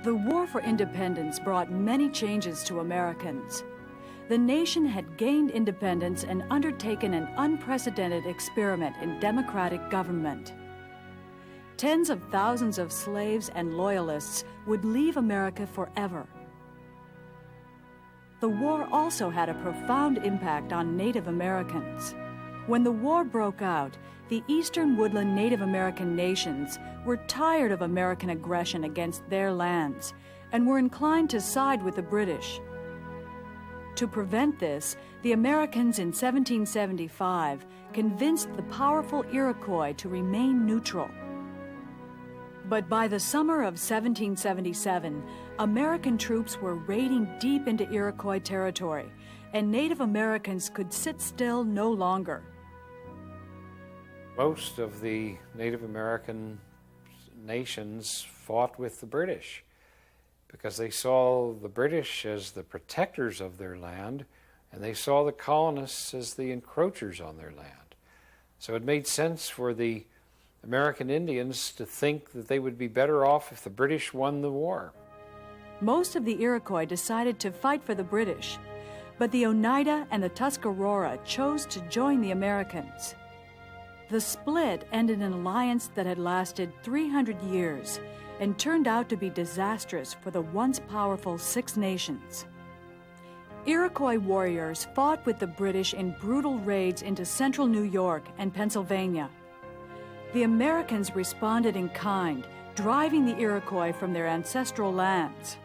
The War for Independence brought many changes to Americans. The nation had gained independence and undertaken an unprecedented experiment in democratic government. Tens of thousands of slaves and loyalists would leave America forever. The war also had a profound impact on Native Americans. When the war broke out, the eastern woodland Native American nations were tired of American aggression against their lands and were inclined to side with the British. To prevent this, the Americans in 1775 convinced the powerful Iroquois to remain neutral. But by the summer of 1777, American troops were raiding deep into Iroquois territory, and Native Americans could sit still no longer. Most of the Native American nations fought with the British because they saw the British as the protectors of their land, and they saw the colonists as the encroachers on their land. So it made sense for the American Indians to think that they would be better off if the British won the war. Most of the Iroquois decided to fight for the British, but the Oneida and the Tuscarora chose to join the Americans. The split ended an alliance that had lasted 300 years and turned out to be disastrous for the once powerful Six Nations. Iroquois warriors fought with the British in brutal raids into central New York and Pennsylvania. The Americans responded in kind, driving the Iroquois from their ancestral lands.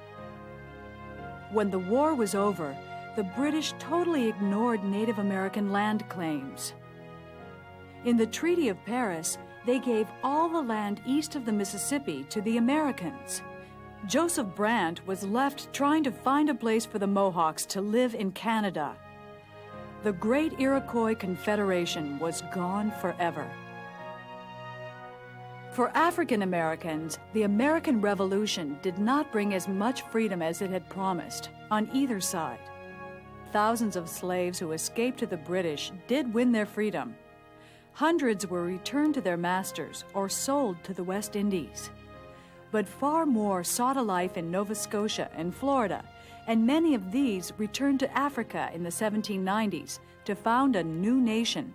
When the war was over, the British totally ignored Native American land claims. In the Treaty of Paris, they gave all the land east of the Mississippi to the Americans. Joseph Brant was left trying to find a place for the Mohawks to live in Canada. The Great Iroquois Confederation was gone forever. For African Americans, the American Revolution did not bring as much freedom as it had promised on either side. Thousands of slaves who escaped to the British did win their freedom. Hundreds were returned to their masters or sold to the West Indies. But far more sought a life in Nova Scotia and Florida, and many of these returned to Africa in the 1790s to found a new nation,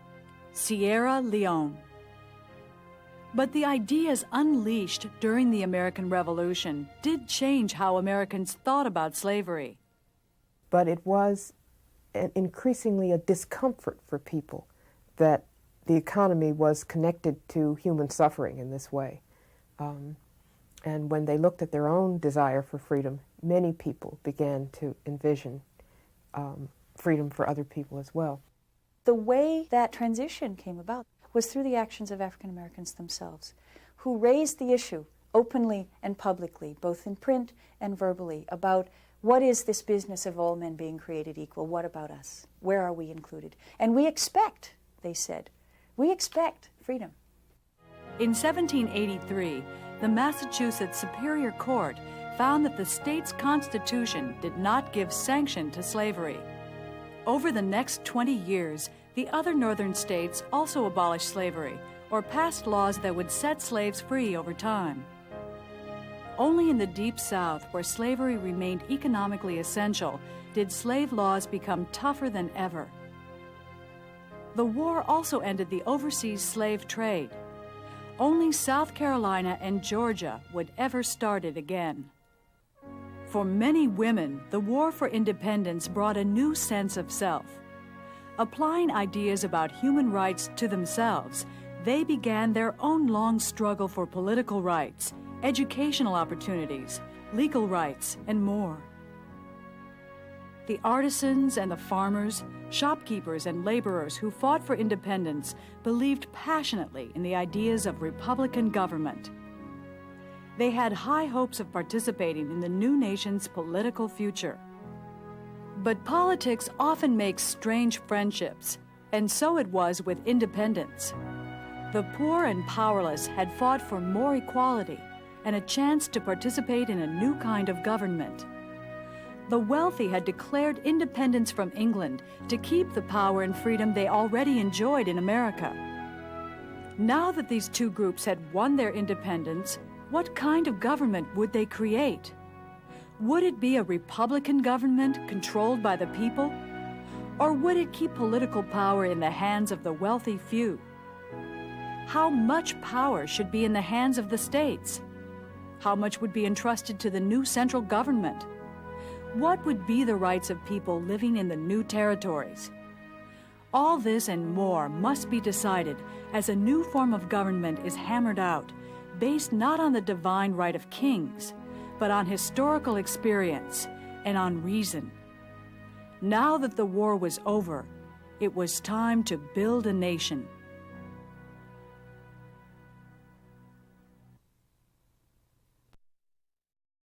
Sierra Leone. But the ideas unleashed during the American Revolution did change how Americans thought about slavery. But it was increasingly a discomfort for people that the economy was connected to human suffering in this way. And when they looked at their own desire for freedom, many people began to envision freedom for other people as well. The way that transition came about was through the actions of African Americans themselves, who raised the issue openly and publicly, both in print and verbally, about what is this business of all men being created equal? What about us? Where are we included? And we expect, they said, we expect freedom. In 1783, the Massachusetts Superior Court found that the state's constitution did not give sanction to slavery. Over the next 20 years, the other northern states also abolished slavery or passed laws that would set slaves free over time. Only in the Deep South, where slavery remained economically essential, did slave laws become tougher than ever. The war also ended the overseas slave trade. Only South Carolina and Georgia would ever start it again. For many women, the war for independence brought a new sense of self. Applying ideas about human rights to themselves, they began their own long struggle for political rights, educational opportunities, legal rights, and more. The artisans and the farmers, shopkeepers and laborers who fought for independence believed passionately in the ideas of Republican government. They had high hopes of participating in the new nation's political future. But politics often makes strange friendships, and so it was with independence. The poor and powerless had fought for more equality and a chance to participate in a new kind of government. The wealthy had declared independence from England to keep the power and freedom they already enjoyed in America. Now that these two groups had won their independence, what kind of government would they create? Would it be a Republican government controlled by the people? Or would it keep political power in the hands of the wealthy few? How much power should be in the hands of the states? How much would be entrusted to the new central government? What would be the rights of people living in the new territories? All this and more must be decided as a new form of government is hammered out, based not on the divine right of kings, but on historical experience and on reason. Now that the war was over, it was time to build a nation.